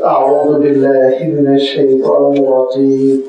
أعوذ بالله من الشيطان الرجيم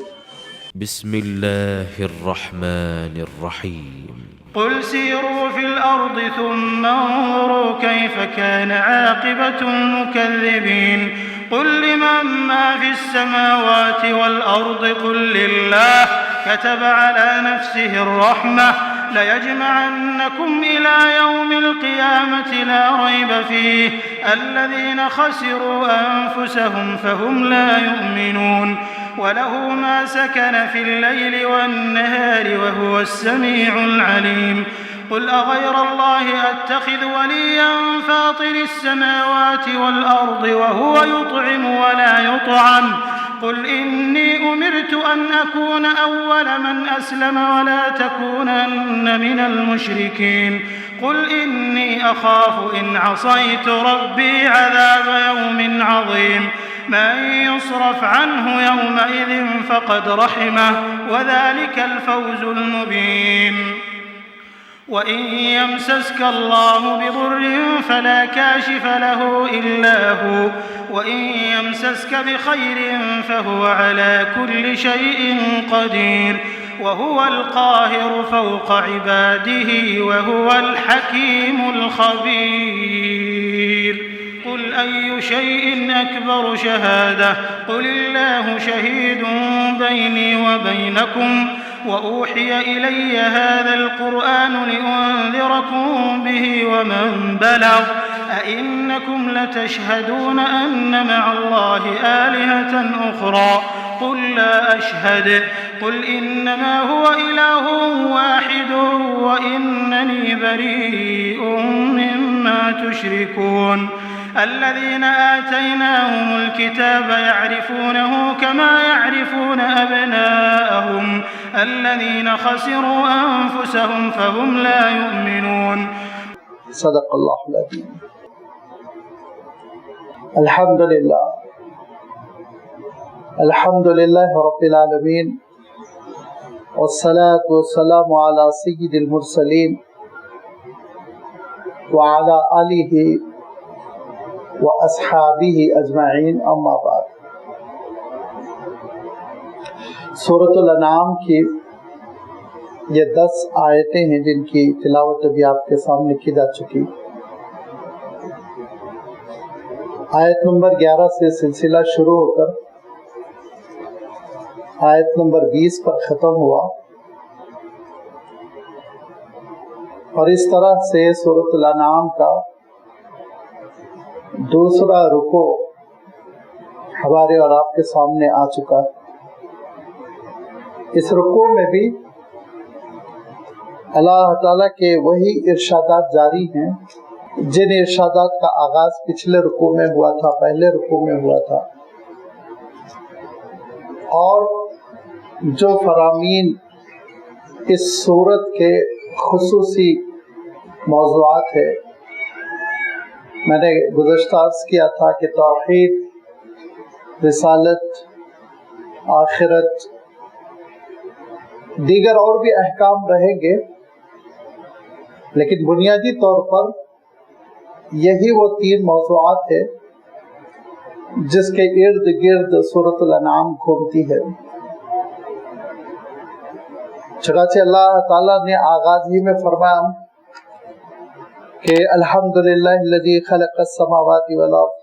بسم الله الرحمن الرحيم قل سيروا في الأرض ثم انظروا كيف كان عاقبة المكذبين قل لمن ما في السماوات والأرض قل لله كتب على نفسه الرحمة ليجمعنكم إلى يوم القيامة لا ريب فيه الذين خسروا أنفسهم فهم لا يؤمنون وله ما سكن في الليل والنهار وهو السميع العليم قل أغير الله أتخذ وليا فاطر السماوات والأرض وهو يطعم ولا يطعم قل إني أمرت أن أكون أول من أسلم ولا تكونن من المشركين قل إني أخاف إن عصيت ربي عذاب يوم عظيم من يصرف عنه يومئذ فقد رحمه وذلك الفوز المبين وإن يمسسك الله بضر فلا كاشف له إلا هو وإن يمسسك بخير فهو على كل شيء قدير وهو القاهر فوق عباده وهو الحكيم الخبير قل أي شيء أكبر شهادة قل الله شهيد بيني وبينكم وأوحي إلي هذا القرآن لأنذركم به ومن بلغ أئنكم لتشهدون أن مع الله آلهة أخرى قل لا أشهد قل إنما هو إله واحد وإنني بريء مما تشركون الذين آتيناهم الكتاب يعرفونه كما يعرفون أبناءهم الذين خسروا أنفسهم فهم لا يؤمنون صدق الله العظيم. الحمد لله رب العالمين والصلاة والسلام على سيد المرسلين وعلى آله وأصحابه أجمعين أما بعد. سورۃ الانعام کی یہ 10 آیتیں ہیں جن کی تلاوت ابھی آپ کے سامنے کی جا چکی. آیت نمبر 11 سے سلسلہ شروع ہو کر آیت نمبر 20 پر ختم ہوا اور اس طرح سے سورۃ الانعام کا دوسرا رکوع ہمارے اور آپ کے سامنے آ چکا ہے. اس رکوع میں بھی اللہ تعالیٰ کے وہی ارشادات جاری ہیں جن ارشادات کا آغاز پچھلے رکوع میں ہوا تھا، پہلے رکوع میں ہوا تھا، اور جو فرامین اس سورت کے خصوصی موضوعات ہے. میں نے گزشتہ عرض کیا تھا کہ توحید، رسالت، آخرت، دیگر اور بھی احکام رہیں گے، لیکن بنیادی طور پر یہی وہ 3 موضوعات ہیں جس کے ارد گرد سورۃ الانعام گھومتی ہے. چنانچہ اللہ تعالیٰ نے آغاز ہی میں فرمایا کہ الحمدللہ الذی خلق السماوات والارض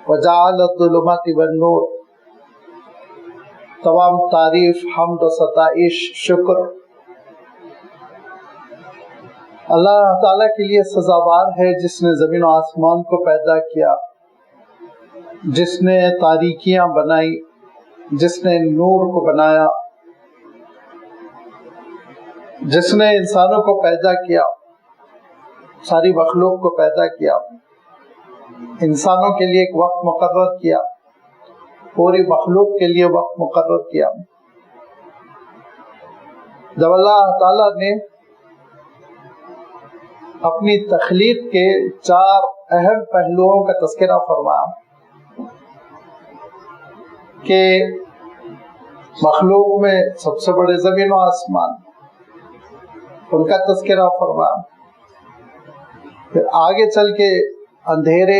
وجعل الظلمات والنور. تمام تعریف، حمد و ستائش، شکر اللہ تعالیٰ کے لیے سزاوار ہے جس نے زمین و آسمان کو پیدا کیا، جس نے تاریکیاں بنائی، جس نے نور کو بنایا، جس نے انسانوں کو پیدا کیا، ساری مخلوق کو پیدا کیا، انسانوں کے لیے ایک وقت مقرر کیا، پوری مخلوق کے لیے وقت مقرر کیا. جب اللہ تعالیٰ نے اپنی تخلیق کے 4 اہم پہلوؤں کا تذکرہ فرمایا کہ مخلوق میں سب سے بڑے زمین و آسمان، ان کا تذکرہ فرمایا. پھر آگے چل کے اندھیرے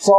100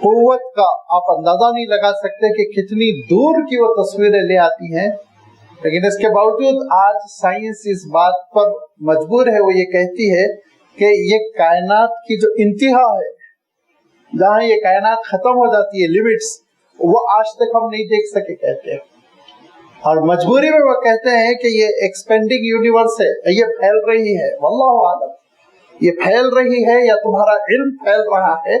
قوت کا آپ اندازہ نہیں لگا سکتے کہ کتنی دور کی وہ تصویریں لے آتی ہیں. لیکن اس کے باوجود آج سائنس اس بات پر مجبور ہے, وہ یہ کہتی ہے کہ یہ کائنات کی جو انتہا ہے, جہاں یہ کائنات ختم ہو جاتی ہے, لیمٹس, وہ آج تک ہم نہیں دیکھ سکے کہتے ہیں. اور مجبوری میں وہ کہتے ہیں کہ یہ ایکسپینڈنگ یونیورس ہے, یہ پھیل رہی ہے, واللہ عالم یہ پھیل رہی ہے یا تمہارا علم پھیل رہا ہے.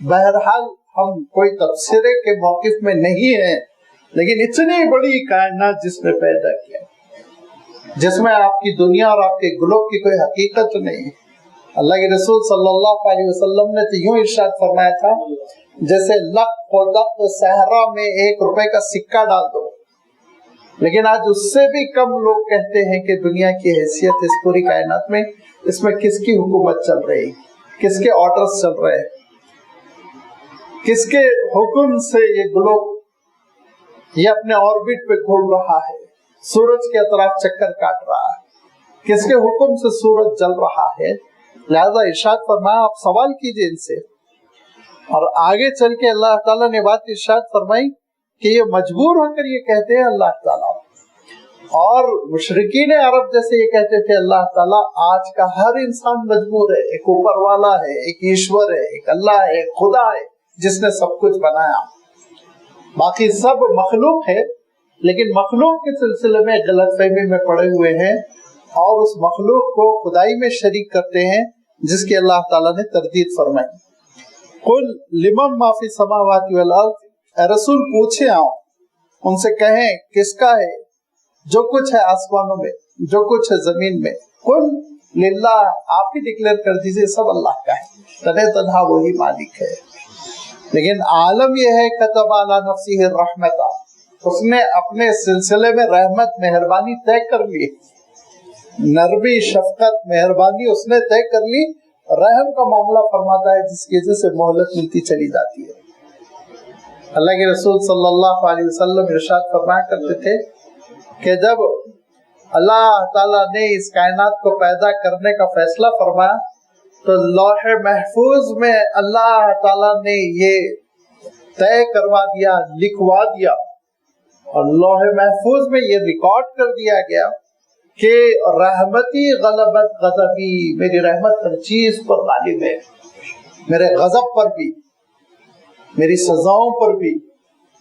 بہرحال ہم کوئی تبصرے کے موقف میں نہیں ہیں, لیکن اتنی بڑی کائنات جس نے پیدا کیا, جس میں آپ کی دنیا اور آپ کے گلوب کی کوئی حقیقت نہیں. اللہ کے رسول صلی اللہ علیہ وسلم نے تو یوں ارشاد فرمایا تھا, جیسے لق و دق صحرا میں 1 روپے کا سکہ ڈال دو. لیکن آج اس سے بھی کم لوگ کہتے ہیں کہ دنیا کی حیثیت اس پوری کائنات میں, اس میں کس کی حکومت چل رہی, کس کے آرڈرز چل رہے, کس کے حکم سے یہ گلوب یہ اپنے آربٹ پہ گھوم رہا ہے, سورج کے اطراف چکر کاٹ رہا ہے, کس کے حکم سے سورج جل رہا ہے. لہذا ارشاد فرمایا آپ سوال کیجئے ان سے. اور آگے چل کے اللہ تعالیٰ نے بات ارشاد فرمائی کہ یہ مجبور ہو کر یہ کہتے ہیں اللہ تعالیٰ, اور مشرکین عرب جیسے یہ کہتے تھے اللہ تعالیٰ. آج کا ہر انسان مجبور ہے, ایک اوپر والا ہے, ایک ایشور ہے, ایک اللہ ہے, ایک خدا ہے جس نے سب کچھ بنایا. باقی سب مخلوق ہے, لیکن مخلوق کے سلسلے میں غلط فہمی میں پڑے ہوئے ہیں اور اس مخلوق کو خدائی میں شریک کرتے ہیں جس کی اللہ تعالیٰ نے تردید فرمائی. قل لمن ما فی السماوات والارض, اے رسول پوچھے آؤ ان سے, کہیں کس کا ہے جو کچھ ہے آسمانوں میں, جو کچھ ہے زمین میں. قل للہ, آپ ہی ڈکلیئر کر دیجئے سب اللہ کا ہے, تنہا تنہا وہی مالک ہے. لیکن عالم یہ ہے کتب علی نفسہ الرحمت, اس نے اپنے سلسلے میں رحمت مہربانی طے کر لی, نرمی شفقت مہربانی اس نے طے کر لی. رحم کا معاملہ فرماتا ہے جس کی وجہ سے مہلت ملتی چلی جاتی ہے. اللہ کے رسول صلی اللہ علیہ وسلم ارشاد فرمایا کرتے تھے کہ جب اللہ تعالیٰ نے اس کائنات کو پیدا کرنے کا فیصلہ فرمایا تو لوح محفوظ میں اللہ تعالیٰ نے یہ طے کروا دیا, لکھوا دیا, اور لوح محفوظ میں یہ ریکارڈ کر دیا گیا کہ رحمتی غلبت غضبی, میری رحمت ہر چیز پر غالب ہے, میرے غضب پر بھی, میری سزاؤں پر بھی,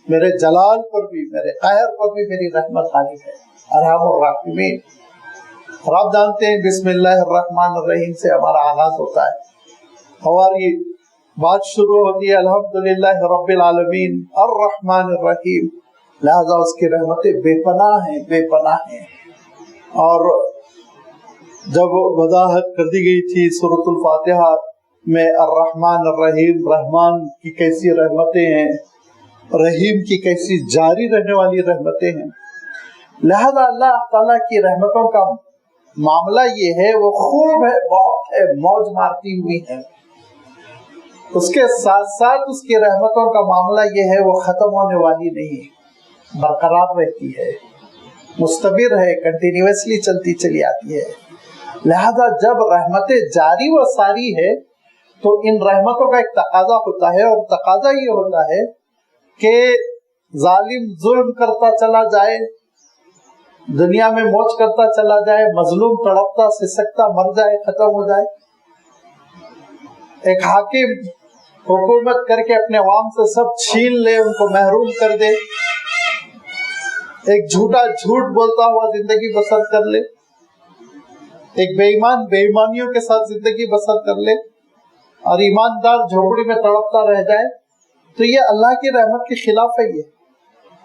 میرے جلال پر بھی, میرے قہر پر بھی میری رحمت غالب ہے. ارحم الراحمین. اور آپ جانتے ہیں بسم اللہ الرحمن الرحیم سے ہمارا آغاز ہوتا ہے, ہماری بات شروع ہوتی ہے الحمدللہ رب العالمین الرحمن الرحیم. لہذا اس کی رحمتیں بے پناہ ہیں, بے پناہ ہیں. اور جب وضاحت کر دی گئی تھی سورۃ الفاتحہ میں الرحمن الرحیم, رحمان کی کیسی رحمتیں ہیں, رحیم کی کیسی جاری رہنے والی رحمتیں ہیں. لہذا اللہ تعالیٰ کی رحمتوں کا معاملہ یہ ہے, وہ خوب ہے, بہت ہے, موج مارتی ہوئی ہے. اس کے ساتھ ساتھ اس کی رحمتوں کا معاملہ یہ ہے, وہ ختم ہونے والی نہیں, برقرار رہتی ہے, مستمر ہے, کنٹینیوسلی چلتی چلی آتی ہے. لہذا جب رحمتیں جاری و ساری ہے تو ان رحمتوں کا ایک تقاضا ہوتا ہے, اور تقاضا یہ ہوتا ہے کہ ظالم ظلم کرتا چلا جائے, دنیا میں موج کرتا چلا جائے, مظلوم تڑپتا سسکتا مر جائے, ختم ہو جائے. ایک حاکم حکومت کر کے اپنے عوام سے سب چھین لے, ان کو محروم کر دے, ایک جھوٹا جھوٹ بولتا ہوا زندگی بسر کر لے, ایک بے ایمان بے ایمانیوں کے ساتھ زندگی بسر کر لے, اور ایماندار جھوپڑی میں تڑپتا رہ جائے, تو یہ اللہ کی رحمت کے خلاف ہے.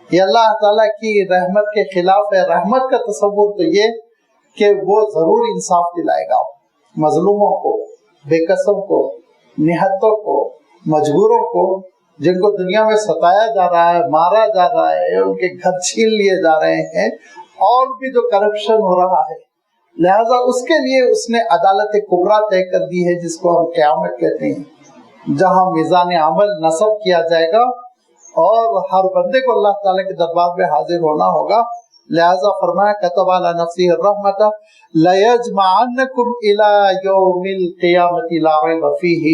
یہ اللہ تعالیٰ کی رحمت کے خلاف ہے. رحمت کا تصور تو یہ کہ وہ ضرور انصاف دلائے گا مظلوموں کو, بے کسوں کو, نہتوں کو, مجبوروں کو, جن کو دنیا میں ستایا جا رہا ہے, مارا جا رہا ہے, ان کے گھر چھین لیے جا رہے ہیں, اور بھی جو کرپشن ہو رہا ہے. لہذا اس کے لیے اس نے عدالت کبریٰ طے کر دی ہے, جس کو ہم قیامت کہتے ہیں, جہاں میزان عمل نصب کیا جائے گا اور ہر بندے کو اللہ تعالیٰ کے دربار میں حاضر ہونا ہوگا. لہذا فرمایا کتب علی نفسہ الرحمۃ لیجمعنکم الی یوم القیامۃ لا ریب فیہ,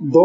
2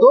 2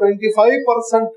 25%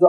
جو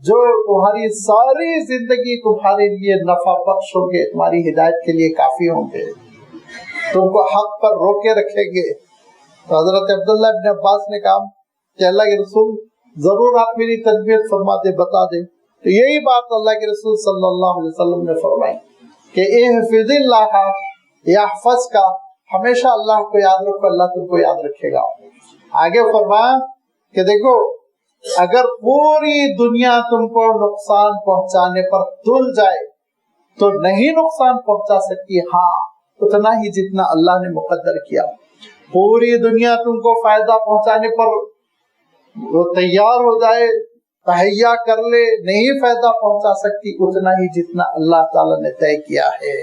جو تمہاری ساری زندگی تمہارے لیے نفع بخش ہوں گے، تمہاری ہدایت کے لیے کافی ہوں گے، تم کو حق پر روکے رکھیں گے۔ تو حضرت عبداللہ ابن عباس نے کہا کہ اللہ کے رسول ضرور آپ میری تربیت فرما دے، بتا دیں۔ تو یہی بات اللہ کے رسول صلی اللہ علیہ وسلم نے فرمائی کہ احفظ اللہ یحفظ کا، ہمیشہ اللہ کو یاد رکھو، اللہ تم کو یاد رکھے گا۔ آگے فرمایا کہ دیکھو اگر پوری دنیا تم کو نقصان پہنچانے پر تل جائے تو نہیں نقصان پہنچا سکتی، ہاں اتنا ہی جتنا اللہ نے مقدر کیا۔ پوری دنیا تم کو فائدہ پہنچانے پر وہ تیار ہو جائے، تہیا کر لے، نہیں فائدہ پہنچا سکتی اتنا ہی جتنا اللہ تعالیٰ نے طے کیا ہے۔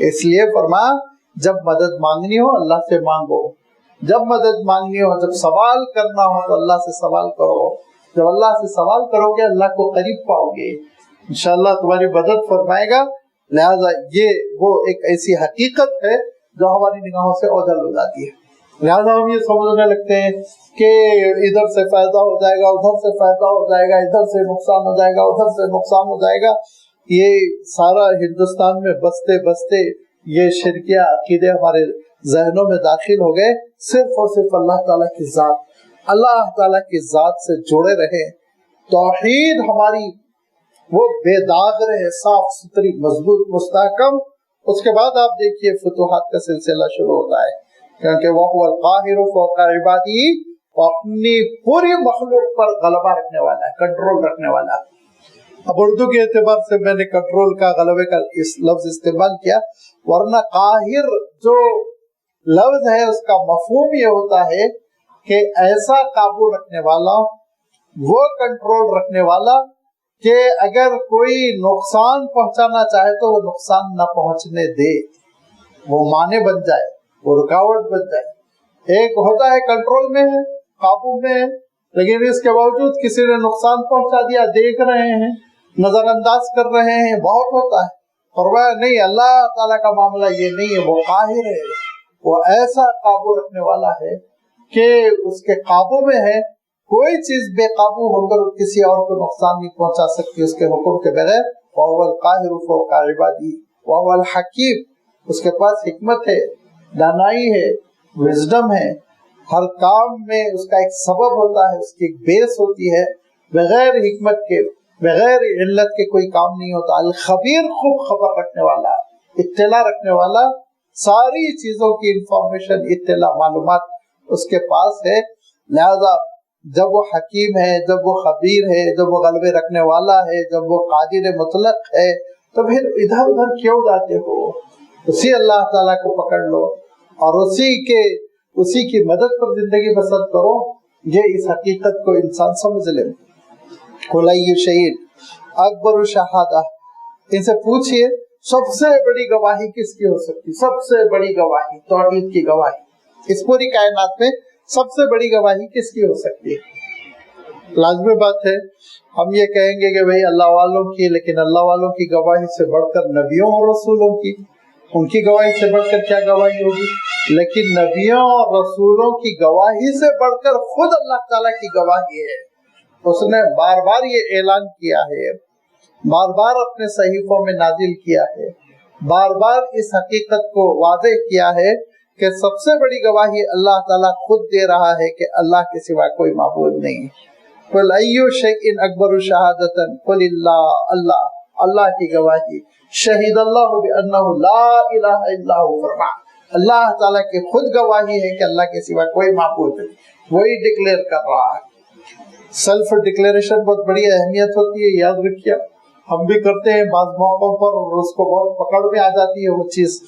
اس لیے فرمایا جب مدد مانگنی ہو اللہ سے مانگو، جب مدد مانگنی ہو، جب سوال کرنا ہو تو اللہ سے سوال کرو۔ جب اللہ سے سوال کرو گے اللہ کو قریب پاؤ گے، انشاءاللہ تمہاری مدد فرمائے گا۔ لہذا یہ وہ ایک ایسی حقیقت ہے جو ہماری نگاہوں سے اوجھل ہو جاتی ہے۔ لہذا ہم یہ سمجھنے لگتے ہیں کہ ادھر سے فائدہ ہو جائے گا، ادھر سے فائدہ ہو جائے گا، ادھر سے نقصان ہو جائے گا، ادھر سے نقصان ہو جائے گا۔ یہ سارا ہندوستان میں بستے بستے یہ شرکیہ عقیدے ہمارے ذہنوں میں داخل ہو گئے۔ صرف اور صرف اللہ تعالیٰ کی ذات، اللہ تعالیٰ کی ذات سے جڑے رہے، توحید ہماری وہ بے داغ رہے، صاف ستھری، مضبوط، مستحکم۔ اس کے بعد آپ دیکھیے فتوحات کا سلسلہ شروع ہوتا ہے، کیونکہ وہ القاہر فوق عبادی، وہ اپنی پوری مخلوق پر غلبہ رکھنے والا ہے، کنٹرول رکھنے والا ہے۔ اب اردو کے اعتبار سے میں نے کنٹرول کا، غلبے کا اس لفظ استعمال کیا، ورنہ قاہر جو لفظ ہے اس کا مفہوم یہ ہوتا ہے کہ ایسا قابو رکھنے والا، وہ کنٹرول رکھنے والا کہ اگر کوئی نقصان پہنچانا چاہے تو وہ نقصان نہ پہنچنے دے، وہ مانے بن جائے، وہ رکاوٹ بن جائے۔ ایک ہوتا ہے کنٹرول میں ہے، قابو میں ہے، لیکن اس کے باوجود کسی نے نقصان پہنچا دیا، دیکھ رہے ہیں، نظر انداز کر رہے ہیں، بہت ہوتا ہے۔ فرمایا نہیں، اللہ تعالیٰ کا معاملہ یہ نہیں ہے، وہ قاہر ہے، وہ ایسا قابو رکھنے والا ہے کہ اس کے قابو میں ہے، کوئی چیز بے قابو ہو کر کسی اور کو نقصان نہیں پہنچا سکتی اس کے حکم کے بغیر۔ وَهُوَ الْقَاهِرُ فَوْقَ عِبَادِهِ وَهُوَ الْحَكِيمُ، اس کے پاس حکمت ہے، دانائی ہے، وزڈم ہے، ہر کام میں اس کا ایک سبب ہوتا ہے، اس کی ایک بیس ہوتی ہے، بغیر حکمت کے، بغیر علت کے کوئی کام نہیں ہوتا۔ الخبیر، خوب خبر رکھنے والا، اطلاع رکھنے والا، ساری چیزوں کی انفارمیشن، اطلاع، معلومات اس کے پاس ہے۔ لہذا جب وہ حکیم ہے، جب وہ خبیر ہے، جب وہ غلبے رکھنے والا ہے، جب وہ قادر مطلق ہے، تو پھر ادھر ادھر کیوں جاتے ہو؟ اسی اللہ تعالیٰ کو پکڑ لو اور اسی کی مدد پر زندگی بسر کرو۔ یہ اس حقیقت کو انسان سمجھ لے۔ قُلْ أَيُّ شَيْءٍ أَكْبَرُ شَهَادَةً، ان سے پوچھئے سب سے بڑی گواہی کس کی ہو سکتی؟ سب سے بڑی گواہی توحید کی گواہی، اس پوری کائنات میں سب سے بڑی گواہی کس کی ہو سکتی ہے؟ لازمی بات ہے ہم یہ کہیں گے کہ بھئی اللہ والوں کی، لیکن اللہ والوں کی گواہی سے بڑھ کر نبیوں اور رسولوں کی، ان کی گواہی سے بڑھ کر کیا گواہی ہوگی؟ لیکن نبیوں اور رسولوں کی گواہی سے بڑھ کر خود اللہ تعالیٰ کی گواہی ہے۔ اس نے بار بار یہ اعلان کیا ہے، بار بار اپنے صحیفوں میں نازل کیا ہے، بار بار اس حقیقت کو واضح کیا ہے کہ سب سے بڑی گواہی اللہ تعالیٰ خود دے رہا ہے کہ اللہ کے سوا کوئی معبود نہیں۔ قُلْ أَيُّ شَيْءٍ أَكْبَرُ شَهَادَةً قُلِ اللَّهُ، اللہ کی گواہی، شہید اللہ بِأَنَّهُ لَا إِلَهَ إِلَّا هُوَ، فرما اللہ تعالیٰ کی خود گواہی ہے کہ اللہ کے سوا کوئی معبود نہیں، وہی ڈکلیئر کر رہا ہے۔ سیلف ڈکلیریشن بہت بڑی اہمیت ہوتی ہے، یاد رکھیے، ہم بھی کرتے ہیں بعض موقعوں پر اور اس کو بہت پکڑ میں آ جاتی ہے وہ چیز۔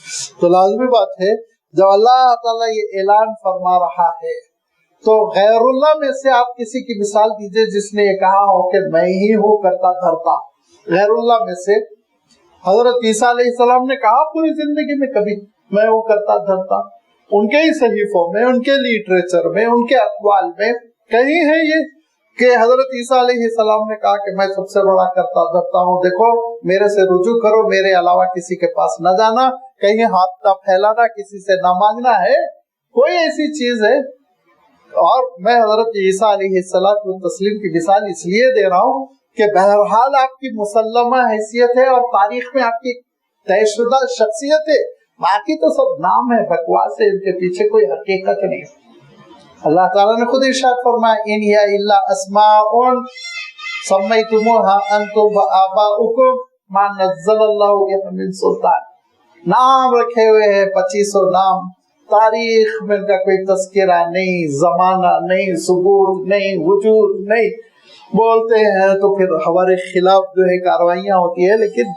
تو لازمی بات ہے جب اللہ تعالیٰ یہ اعلان فرما رہا ہے تو غیر اللہ میں سے آپ کسی کی مثال دیجئے جس نے یہ کہا ہو کہ میں ہی ہوں کرتا دھرتا۔ غیر اللہ میں سے حضرت عیسیٰ علیہ السلام نے کہا پوری زندگی میں کبھی میں ہوں کرتا دھرتا؟ ان کے ہی صحیفوں میں، ان کے لٹریچر میں، ان کے اقوال میں کہیں ہے یہ کہ حضرت عیسیٰ علیہ السلام نے کہا کہ میں سب سے بڑا کرتا دھرتا ہوں، دیکھو میرے سے رجوع کرو، میرے علاوہ کسی کے پاس نہ جانا، کہیں ہاتھ نہ پھیلانا، کسی سے نہ مانگنا ہے، کوئی ایسی چیز ہے؟ اور میں حضرت عیسیٰ علیہ السلام کی مثال اس لیے دے رہا ہوں کہ بہرحال آپ کی مسلمہ حیثیت ہے اور تاریخ میں آپ کی طے شدہ شخصیت ہے، باقی تو سب نام ہے، بکواس ہے، ان کے پیچھے کوئی حقیقت نہیں۔ اللہ تعالیٰ نے خود ارشاد فرمایا ان ہی الا اسماء سمیتموها انتم وآباؤکم ما نزل اللہ بها من سلطان، نام رکھے ہوئے ہیں 2500 نام، تاریخ میں ان کا کوئی تذکرہ نہیں، زمانہ نہیں، ثبوت نہیں، وجود نہیں، بولتے ہیں تو پھر ہمارے خلاف جو ہے کاروائیاں ہوتی ہے، لیکن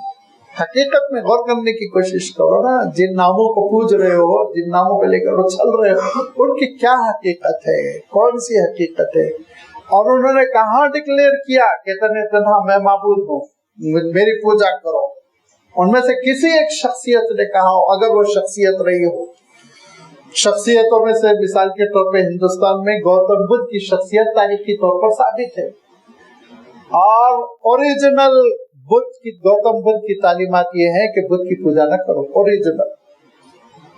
حقیقت میں غور کرنے کی کوشش کرو نا، جن ناموں کو پوج رہے ہو، جن ناموں کو لے کر چل رہے ہو، ان کی کیا حقیقت ہے، کون سی حقیقت ہے، اور انہوں نے کہاں ڈکلیئر کیا کہ تنہا میں معبود ہوں، میری پوجا کرو۔ ان میں سے کسی ایک شخصیت نے کہا ہو، اگر وہ شخصیت رہی ہو۔ شخصیتوں میں سے مثال کے طور پہ ہندوستان میں گوتم بدھ کی شخصیت تاریخی طور پر ثابت ہے، اور اوریجنل گوتم بدھ کی تعلیمات یہ ہے کہ بدھ کی پوجا نہ کرو، اوریجنل،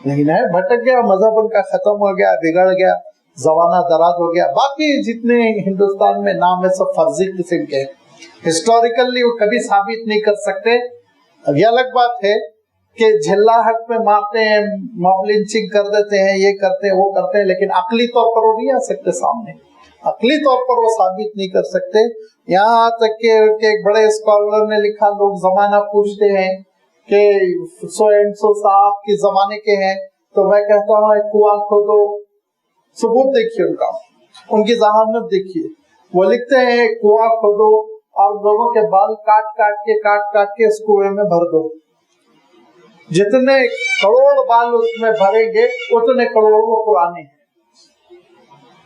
لیکن ہے بھٹک گیا، مذہب ان کا ختم ہو گیا، بگڑ گیا، زمانہ دراز ہو گیا۔ باقی جتنے ہندوستان میں نام ہے سب فرضی قسم کے، ہسٹوریکلی وہ کبھی ثابت نہیں کر سکتے۔ اب یہ الگ بات ہے کہ جھلاہٹ میں مارتے ہیں، موب لنچنگ کر دیتے ہیں، یہ کرتے ہیں وہ کرتے ہیں، لیکن عقلی طور پر وہ نہیں آ سکتے سامنے، عقلی طور پر وہ ثابت نہیں کر سکتے۔ یہاں تک کہ ایک بڑے اسکالر نے لکھا، لوگ زمانہ پوچھتے ہیں کہ سو اینڈ سو صاحب کے زمانے کے ہیں، تو میں کہتا ہوں ایک کنواں کھودو، ثبوت دیکھیے ان کا، ان کی ذہانت دیکھیے، وہ لکھتے ہیں ایک کنواں کھودو اور لوگوں کے بال کاٹ کے اس کنویں میں بھر دو، جتنے کروڑ بال اس میں بھریں گے اتنے کروڑ وہ پرانے ہیں،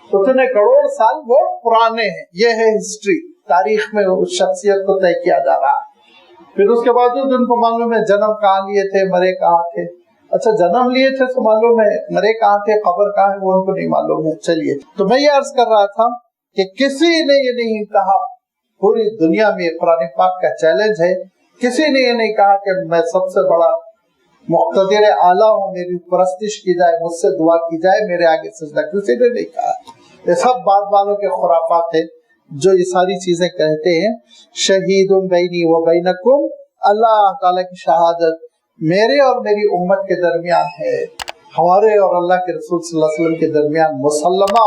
اتنے کروڑ سال وہ پرانے ہیں۔ یہ ہے ہسٹری، تاریخ میں اس شخصیت کو طے کیا جا رہا ہے۔ پھر اس کے باوجود ان کو معلوم ہے جنم کہاں لیے تھے، مرے کہاں تھے۔ اچھا جنم لیے تھے تو معلوم ہے، مرے کہاں تھے، قبر کہاں ہے وہ ان کو نہیں معلوم ہے۔ چلیے، تو میں یہ عرض کر رہا تھا کہ کسی نے یہ نہیں کہا، پوری دنیا میں قرآن پاک کا چیلنج ہے، کسی نے یہ نہیں کہا کہ میں سب سے بڑا مقتدر اعلیٰ ہوں، میری پرستش کی جائے، مجھ سے دعا کی جائے، میرے آگے سجدہ، کسی نے نہیں کہا۔ یہ سب بعد والوں کے خرافات ہیں جو یہ ساری چیزیں کہتے ہیں۔ شہید بینی و بینکم، اللہ تعالیٰ کی شہادت میرے اور میری امت کے درمیان ہے، ہمارے اور اللہ کے رسول صلی اللہ علیہ وسلم کے درمیان مسلمہ،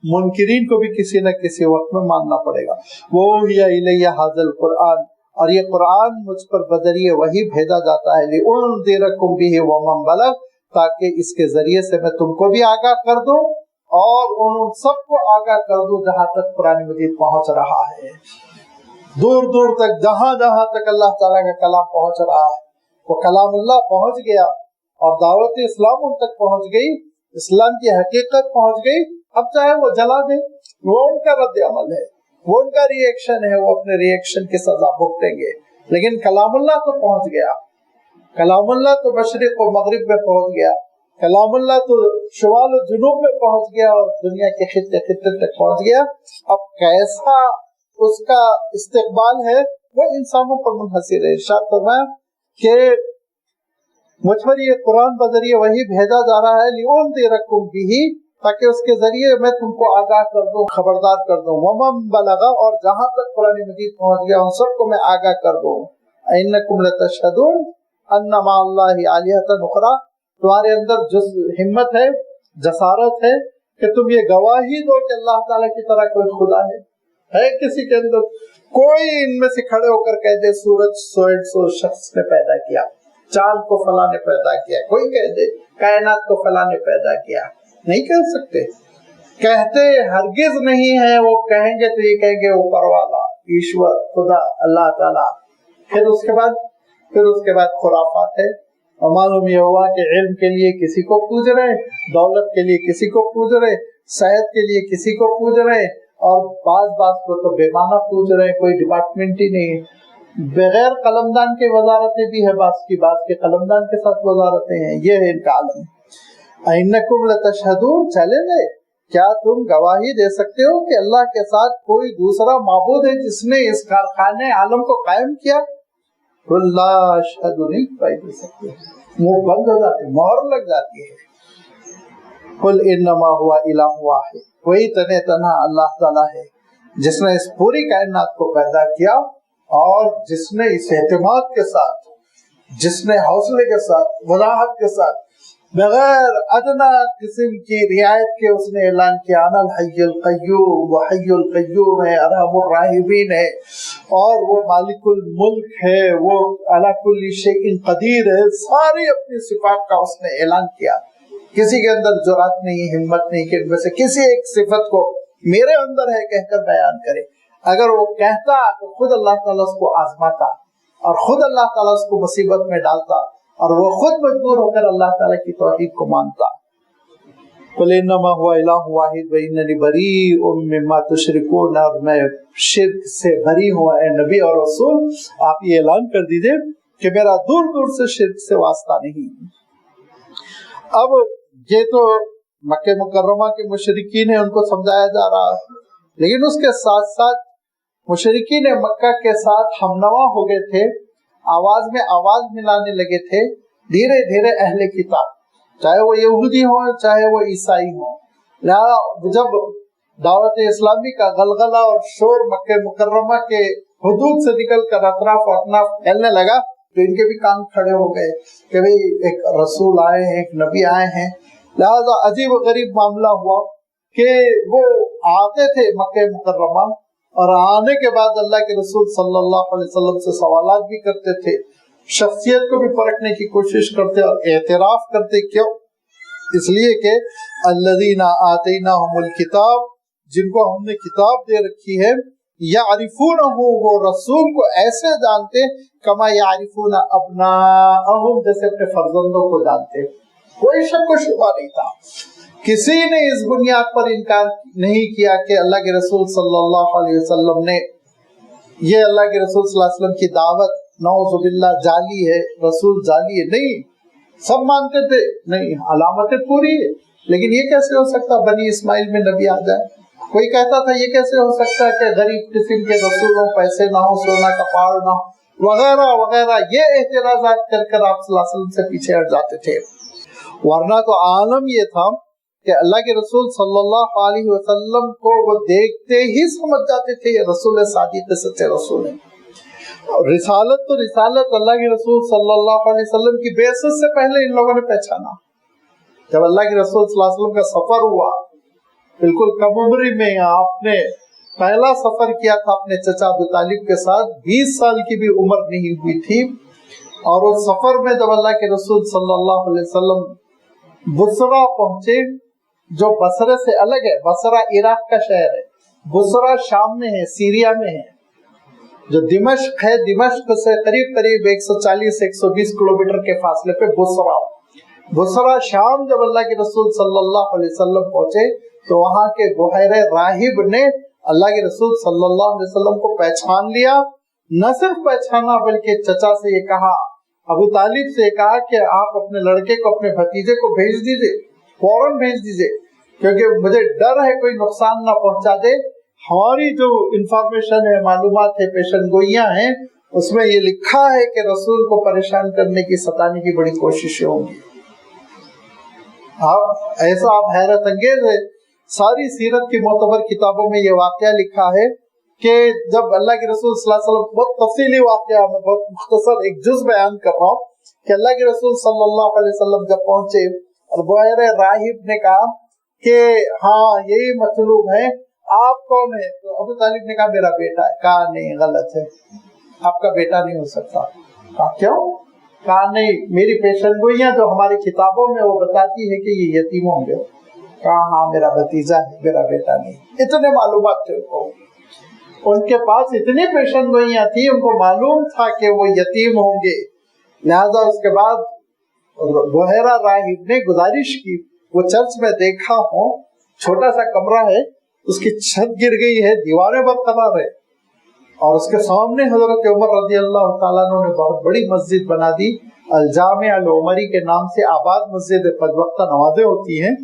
منکرین کو بھی کسی نہ کسی وقت میں ماننا پڑے گا۔ وَأُوحِيَ إِلَيَّ هَذَا الْقُرْآنُ، اور یہ قرآن مجھ پر بذریعہ وحی بھیجا جاتا ہے، لِأُنذِرَكُم بِهِ وَمَن بَلَغَ، تاکہ اس کے ذریعے سے میں تم کو بھی آگاہ کر دوں اور ان سب کو آگاہ کر دوں جہاں تک قرآن مجید پہنچ رہا ہے، دور دور تک، جہاں جہاں تک اللہ تعالیٰ کا کلام پہنچ رہا ہے، وہ کلام اللہ پہنچ گیا اور دعوت اسلام ان تک پہنچ گئی، اسلام کی حقیقت پہنچ گئی۔ اب چاہے وہ جلا دیں، وہ ان کا رد عمل ہے، وہ ان کا ری ایکشن ہے، وہ اپنے ری ایکشن کی سزا بھگتیں گے، لیکن کلام اللہ تو پہنچ گیا، کلام اللہ تو مشرق و مغرب میں پہنچ گیا، کلام اللہ تو شمال و جنوب میں پہنچ گیا اور دنیا کے خطے خطے تک پہنچ گیا۔ اب کیسا اس کا استقبال ہے وہ انسانوں پر منحصر ہے۔ ارشاد فرمایا کہ مجھ پر یہ قرآن بذریعہ وہی بھیجا جا رہا ہے، لِأُنذِرَكُم بِهِ، تاکہ اس کے ذریعے میں تم کو آگاہ کر دوں، خبردار کر دوں، وَمَن بَلَغَ، اور جہاں تک قرآن مجید پہنچ گیا ان سب کو میں آگاہ کر دوں، أَإِنَّكُمْ لَتَشْهَدُونَ أَنَّ مَعَ اللَّهِ آلِهَةً أُخْرَىٰ، تمہارے اندر ہمت ہے، جسارت ہے کہ تم یہ گواہی دو کہ اللہ تعالیٰ کی طرح کوئی خدا ہے کسی کے اندر؟ کوئی ان میں سے کھڑے ہو کر کہہ دے سورج سو شخص نے پیدا کیا، چاند کو فلاں نے پیدا کیا، کوئی کہہ دے کائنات کو فلاں نے پیدا کیا، نہیں کہہ سکتے، کہتے ہرگز نہیں ہیں۔ وہ کہیں گے تو یہ کہیں گے اوپر والا، ایشور، خدا، اللہ تعالیٰ۔ پھر اس کے بعد خرافات ہے، اور معلوم یہ ہوا کہ علم کے لیے کسی کو پوج رہے، دولت کے لیے کسی کو پوج رہے، صحت کے لیے کسی کو پوج رہے، اور بعض کو تو بے معنی پوج رہے، کوئی ڈپارٹمنٹ ہی نہیں ہے، بغیر قلمدان کے وزارتیں بھی ہے، بعض کے قلمدان کے ساتھ وزارتیں ہیں۔ یہ ہے ان کا عالم۔ اِنَّكُمْ لَتَشْهَدُونَ، چیلنج ہے، کیا تم گواہی دے سکتے ہو کہ اللہ کے ساتھ کوئی دوسرا معبود ہے جس نے اس کارخانے عالم کو قائم کیا؟ اللہ اشہد، نہیں گواہی دے سکتے، منہ بند ہو جاتے، مہر لگ جاتی ہے۔ قل انما هو الہ واحد، وہی تنہا اللہ تعالیٰ ہے، جس نے اس پوری کائنات کو پیدا کیا اور جس نے اس اعتماد کے ساتھ، جس نے حوصلے کے ساتھ، وضاحت کے ساتھ، بغیر ادنا قسم کی رعایت کے اس نے اعلان کیا انا الحی القیوم، وہ حی القیوم ہے، ارحم الراحمین ہے، اور وہ مالک الملک ہے، وہ علی کل شیء قدیر ہے، ساری اپنی صفات کا اس نے اعلان کیا۔ کسی کے اندر جرأت نہیں، ہمت نہیں کہ ان میں سے کسی ایک صفت کو میرے اندر ہے کہہ کر بیان کرے۔ اگر وہ کہتا تو خود اللہ تعالیٰ اس کو آزماتا اور خود اللہ تعالیٰ اس کو مصیبت میں ڈالتا اور وہ خود مجبور ہو کر اللہ تعالیٰ کی توحید کو مانتا۔ قل انما هو الہ واحد واننی بریء مما تشرکون، اور میں شرک سے بری ہوں اے نبی اور رسول، آپ یہ اعلان کر دیجئے کہ میرا دور دور سے شرک سے واسطہ نہیں۔ اب یہ تو مکہ مکرمہ کے مشرکین ہیں، ان کو سمجھایا جا رہا ہے، لیکن اس کے ساتھ ساتھ مشرکین مکہ کے ساتھ ہم نوا ہو گئے تھے، آواز میں آواز ملانے لگے تھے دھیرے دھیرے اہل کتاب، چاہے وہ یہودی ہوں چاہے وہ عیسائی ہوں۔ لہٰذا جب دعوت اسلامی کا غلغلہ اور شور مکہ مکرمہ کے حدود سے نکل کر اطراف و اکناف پھیلنے لگا تو ان کے بھی کان کھڑے ہو گئے کہ بھئی ایک رسول آئے ہیں، ایک نبی آئے ہیں۔ لہذا عجیب و غریب معاملہ ہوا کہ وہ آتے تھے مکہ مکرمہ اور آنے کے بعد اللہ کے رسول صلی اللہ علیہ وسلم سے سوالات بھی کرتے تھے، شخصیت کو بھی پرکھنے کی کوشش کرتے اور اعتراف کرتے۔ کیوں؟ اس لیے کہ الذین آتیناہم الکتاب، جن کو ہم نے کتاب دے رکھی ہے، یعرفونہ، وہ رسول کو ایسے جانتے کما یعرفون ابناءہم، جیسے اپنے فرزندوں کو جانتے۔ کوئی شک و شبہ نہیں تھا، کسی نے اس بنیاد پر انکار نہیں کیا کہ اللہ کے رسول صلی اللہ علیہ وسلم نے یہ اللہ کے رسول صلی اللہ علیہ وسلم کی دعوت نعوذ باللہ جعلی ہے، رسول جعلی ہے۔ نہیں، سب مانتے تھے، نہیں، علامتیں پوری ہے، لیکن یہ کیسے ہو سکتا بنی اسماعیل میں نبی آ جائے؟ کوئی کہتا تھا یہ کیسے ہو سکتا ہے کہ غریب قسم کے رسولوں، پیسے نہ ہو، سونا کا پہاڑ نہ ہو، وغیرہ وغیرہ، یہ اعتراضات کر کر آپ صلی اللہ علیہ وسلم سے پیچھے ہٹ جاتے تھے۔ ورنہ تو عالم یہ تھا کہ اللہ کے رسول صلی اللہ علیہ وسلم کو وہ دیکھتے ہی سمجھ جاتے تھے یہ رسول صادق سچے رسول ہیں۔ رسالت تو رسالت اللہ کے رسول صلی اللہ علیہ وسلم کی بعثت سے پہلے ان لوگوں نے پہچانا۔ جب اللہ کے رسول صلی اللہ علیہ وسلم کا سفر ہوا، بالکل کم عمری میں آپ نے پہلا سفر کیا تھا اپنے چچا ابو طالب کے ساتھ، 20 سال کی بھی عمر نہیں ہوئی تھی، اور اس سفر میں جب اللہ کے رسول صلی اللہ علیہ وسلم بصرہ پہنچے، جو بصرے سے الگ ہے، بصرہ عراق کا شہر ہے، بصرہ شام میں ہے، سیریا میں ہے، جو دمشق ہے، دمشق سے قریب قریب 140-120 کلومیٹر کے فاصلے پہ بصرہ شام۔ جب اللہ کے رسول صلی اللہ علیہ وسلم پہنچے تو وہاں کے بحیرہ راہب نے اللہ کے رسول صلی اللہ علیہ وسلم کو پہچان لیا، نہ صرف پہچانا بلکہ چچا سے یہ کہا، ابو طالب سے کہا کہ آپ اپنے لڑکے کو، اپنے بھتیجے کو بھیج دیجئے، فوراً بھیج دیجئے، کیونکہ مجھے ڈر ہے کوئی نقصان نہ پہنچا دے۔ ہماری جو انفارمیشن ہے، معلومات ہے، پیشن گوئیاں ہیں، اس میں یہ لکھا ہے کہ رسول کو پریشان کرنے کی، ستانے کی بڑی کوششیں ہوں گی۔ ایسا آپ حیرت انگیز ہے، ساری سیرت کی معتبر کتابوں میں یہ واقعہ لکھا ہے کہ جب اللہ کے رسول صلی اللہ علیہ وسلم، بہت تفصیلی واقعہ، میں بہت مختصر ایک جز بیان کر رہا ہوں کہ اللہ کے رسول صلی اللہ علیہ وسلم جب پہنچے اور بحیرہ راہب نے کہا کہ ہاں یہی مطلوب ہے، آپ کون ہیں؟ تو ابو طالب نے کہا میرا بیٹا ہے۔ کہا نہیں، غلط ہے، آپ کا بیٹا نہیں ہو سکتا۔ کہا کیوں؟ کہا نہیں، میری پیشن گوئیاں جو ہماری کتابوں میں وہ بتاتی ہے کہ یہ یتیم ہوں گے۔ کہا ہاں میرا بھتیجا ہے، میرا بیٹا نہیں۔ اتنے معلومات تھے ان کے پاس، اتنی پیشن گوئیاں تھی، ان کو معلوم تھا کہ وہ یتیم ہوں گے۔ لہذا اس کے بعد بحیرہ راہب نے گزارش کی، وہ چرچ میں دیکھا ہوں، چھوٹا سا کمرہ ہے، اس کی چھت گر گئی ہے، دیواریں برقرار ہے، اور اس کے سامنے حضرت عمر رضی اللہ تعالیٰ عنہ نے بہت بڑی مسجد بنا دی، الجامع العمری کے نام سے آباد مسجد، 5 وقتہ نمازیں ہوتی ہیں۔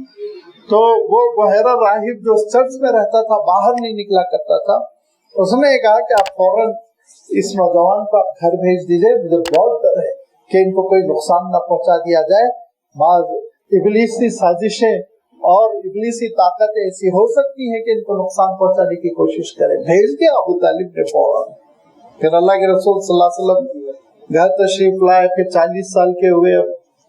تو وہ بحیرہ راہب جو اس چرچ میں رہتا تھا، باہر نہیں نکلا کرتا تھا، اس نے کہا کہ آپ فوراً اس نوجوان کو آپ گھر بھیج دیجئے، مجھے بہت ڈر ہے کہ ان کو کوئی نقصان نہ پہنچا دیا جائے، بعض ابلیسی سازشیں اور ابلیسی طاقت ایسی ہو سکتی ہے کہ ان کو نقصان پہنچانے کی کوشش کرے. بھیج دیا ابو طالب نے فوراً. پھر اللہ کے رسول صلی اللہ علیہ وسلم گھر تشریف لائے. پھر 40 سال کے ہوئے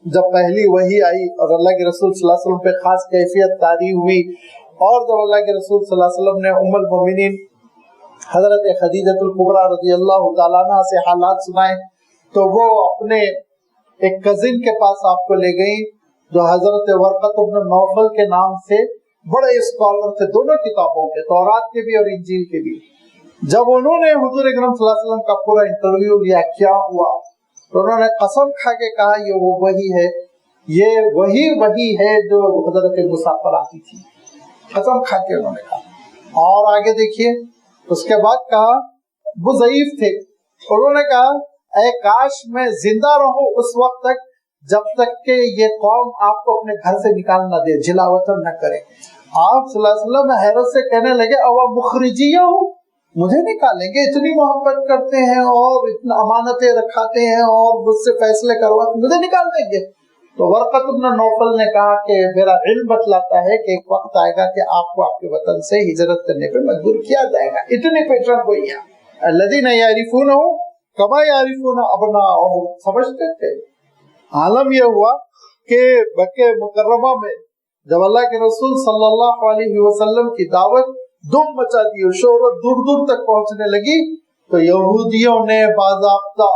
جب پہلی وحی آئی اور اللہ کے رسول صلی اللہ علیہ وسلم پہ خاص کیفیت طاری ہوئی، اور جب اللہ کے رسول صلی اللہ علیہ وسلم نے ام المؤمنین حضرت خدیجہ الکبریٰ رضی اللہ تعالیٰ عنہ سے حالات سنائے تو وہ اپنے ایک کزن کے پاس آپ کو لے گئی جو حضرت ورقۃ بن نوفل کے نام سے بڑے اسکالر تھے دونوں کتابوں کے، تورات کے بھی اور انجیل کے بھی. جب انہوں نے حضور اکرم صلی اللہ علیہ وسلم کا پورا انٹرویو لیا کیا ہوا تو انہوں نے قسم کھا کے کہا یہ وہ وحی ہے، یہ وہی ہے جو حضرت موسیٰ پر آتی تھی. قسم کھا کے انہوں نے کہا. اور آگے دیکھیے اس کے بعد کہا وہ ضعیف تھے، انہوں نے کہا اے کاش میں زندہ رہوں اس وقت تک جب تک کہ یہ قوم آپ کو اپنے گھر سے نکال نہ دے، جلا وطن نہ کرے. آپ صلی اللہ علیہ وسلم حیرت سے کہنے لگے اوا مخرجیہ ہو، مجھے نکالیں گے؟ اتنی محبت کرتے ہیں اور اتنا امانتیں رکھاتے ہیں اور مجھ سے فیصلے کرواتے، مجھے نکال دیں گے؟ تو ورقۃ بن نوفل نے کہا کہ میرا علم بتلاتا ہے کہ ایک وقت آئے گا کہ آپ کو آپ کے وطن سے ہجرت کرنے پہ مجبور کیا جائے گا. اتنے پیشن ہوئی ہیں. الذین یعرفونہ کما یعرفون ابناءہم، سمجھتے تھے. عالم یہ ہوا کہ مکہ مکرمہ میں جب اللہ کے رسول صلی اللہ علیہ وسلم کی دعوت دم مچا دی اور شہرت دور دور تک پہنچنے لگی تو یہودیوں نے باضابطہ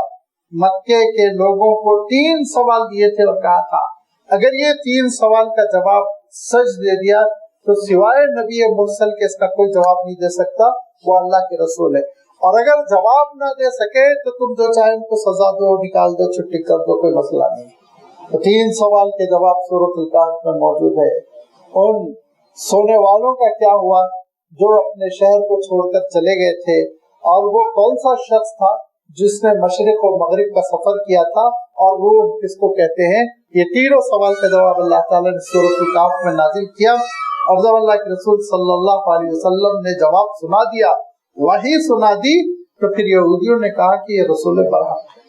مکے کے لوگوں کو 3 سوال دیے تھے اور کہا تھا اگر یہ 3 سوال کا جواب سچ دے دیا تو سوائے نبی مرسل کے اس کا کوئی جواب نہیں دے سکتا، وہ اللہ کے رسول ہے. اور اگر جواب نہ دے سکے تو تم جو چاہے ان کو سزا دو، نکال دو، چھٹی کر دو، کوئی مسئلہ نہیں. تو 3 سوال کے جواب سورۃ الکہف میں موجود ہے. ان سونے والوں کا کیا ہوا جو اپنے شہر کو چھوڑ کر چلے گئے تھے، اور وہ کون سا شخص تھا جس نے مشرق و مغرب کا سفر کیا تھا، اور وہ کس کو کہتے ہیں؟ یہ 3 سوال کا جواب اللہ تعالیٰ نے سورۃ الکہف میں نازل کیا. اور جب اللہ کے رسول صلی اللہ علیہ وسلم نے جواب سنا دیا، وہی سنا دی، تو پھر یہودیوں نے کہا کہ یہ رسول برحق ہے،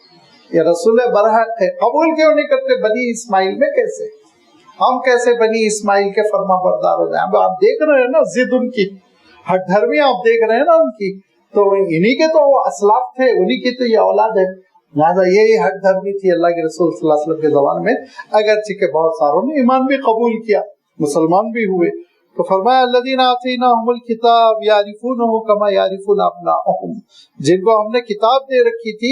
یہ رسول برحق ہے. قبول کیوں نہیں کرتے؟ بنی اسماعیل میں کیسے ہم کیسے بنی اسماعیل کے فرما بردار ہو جائیں؟ آپ دیکھ رہے ہیں نا ضد ان کی، ہٹ دھرمی آپ دیکھ رہے ہیں نا ان کی، تو انہی کے تو وہ اسلاف تھے، انہی کی تو یہ اولاد ہے. لہٰذا یہی ہٹ دھرمی تھی اللہ کے رسول صلی اللہ علیہ وسلم کے زمانے میں، اگرچہ کہ بہت ساروں نے ایمان بھی قبول کیا، مسلمان بھی ہوئے. تو فرمایا الذین آتیناہم الکتاب یعرفونہ کما یعرفون ابناءہم، جن کو ہم نے کتاب دے رکھی تھی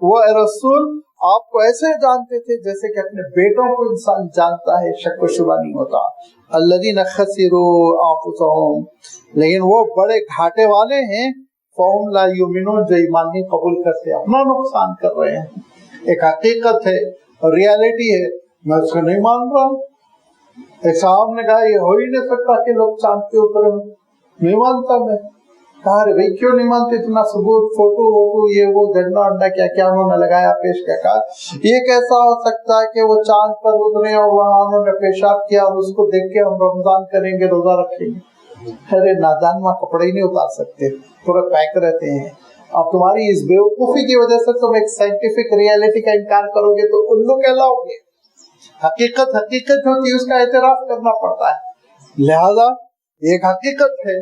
وہ اے رسول آپ کو ایسے جانتے تھے جیسے کہ اپنے بیٹوں کو انسان جانتا ہے، شک و شبہ نہیں ہوتا. الذین خسروا انفسہم، لیکن وہ بڑے گھاٹے والے ہیں، فہم لا یؤمنون، جو ایمان نہیں قبول کرتے، اپنا نقصان کر رہے ہیں. ایک حقیقت ہے، ریالٹی ہے، میں اس کو نہیں مان رہا ہوں. ایک صاحب نے کہا یہ ہو ہی نہیں سکتا کہ لوگ چاند کے اوپر ہوں، نہیں مانتا. میں کہا ارے بھائی کیوں نہیں مانتے؟ اتنا ثبوت، فوٹو ووٹو، یہ وہ جھنڈا انڈا کیا کیا انہوں نے لگایا، پیش کیا. کہا یہ کیسا ہو سکتا ہے کہ وہ چاند پر اترے اور وہاں انہوں نے پیشاب کیا اور اس کو دیکھ کے ہم رمضان کریں گے، روزہ رکھیں گے. ارے نادان وہاں کپڑے ہی نہیں اتار سکتے، پورے پیک رہتے ہیں. اب تمہاری اس بیوقوفی کی وجہ سے تم ایک سائنٹیفک ریالٹی کا انکار کرو گے تو الو کہلاؤ گے. حقیقت ہوتی ہے، اس کا اعتراف کرنا پڑتا ہے. لہذا ایک حقیقت ہے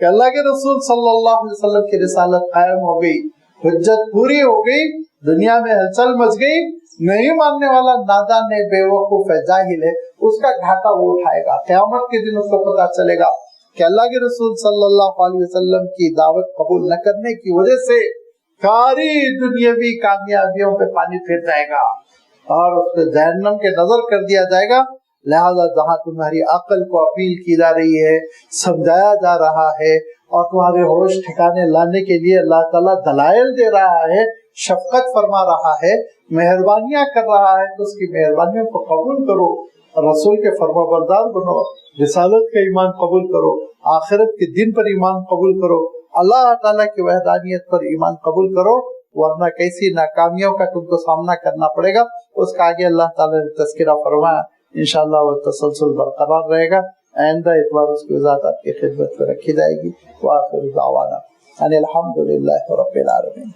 کہ اللہ کے رسول صلی اللہ علیہ وسلم کی رسالت قائم ہو گئی، حجت پوری ہو گئی، دنیا میں ہلچل مچ گئی. نہیں ماننے والا نادان ہے، بے وقوف ہے، جاہل ہے، اس کا گھاٹا وہ اٹھائے گا. قیامت کے دن اس کو پتا چلے گا کہ اللہ کے رسول صلی اللہ علیہ وسلم کی دعوت قبول نہ کرنے کی وجہ سے ساری دنیاوی کامیابیوں پہ پانی پھر جائے گا اور اس پہ جہنم کے نظر کر دیا جائے گا. لہذا جہاں تمہاری عقل کو اپیل کی جا رہی ہے، سمجھایا جا رہا ہے اور تمہارے ہوش ٹھکانے لانے کے لیے اللہ تعالیٰ دلائل دے رہا ہے، شفقت فرما رہا ہے، مہربانیاں کر رہا ہے، تو اس کی مہربانیوں کو قبول کرو، رسول کے فرما بردار بنو، رسالت کا ایمان قبول کرو، آخرت کے دن پر ایمان قبول کرو، اللہ تعالیٰ کی وحدانیت پر ایمان قبول کرو، ورنہ کیسی ناکامیوں کا تم کو سامنا کرنا پڑے گا. اس کا آگے اللہ تعالیٰ نے تذکرہ فرمایا، انشاءاللہ وہ تسلسل برقرار رہے گا. آئندہ اتوار اس کی وضاحت آپ کی خدمت میں رکھی جائے گی. وآخر دعوانا ان الحمد للہ رب العالمین.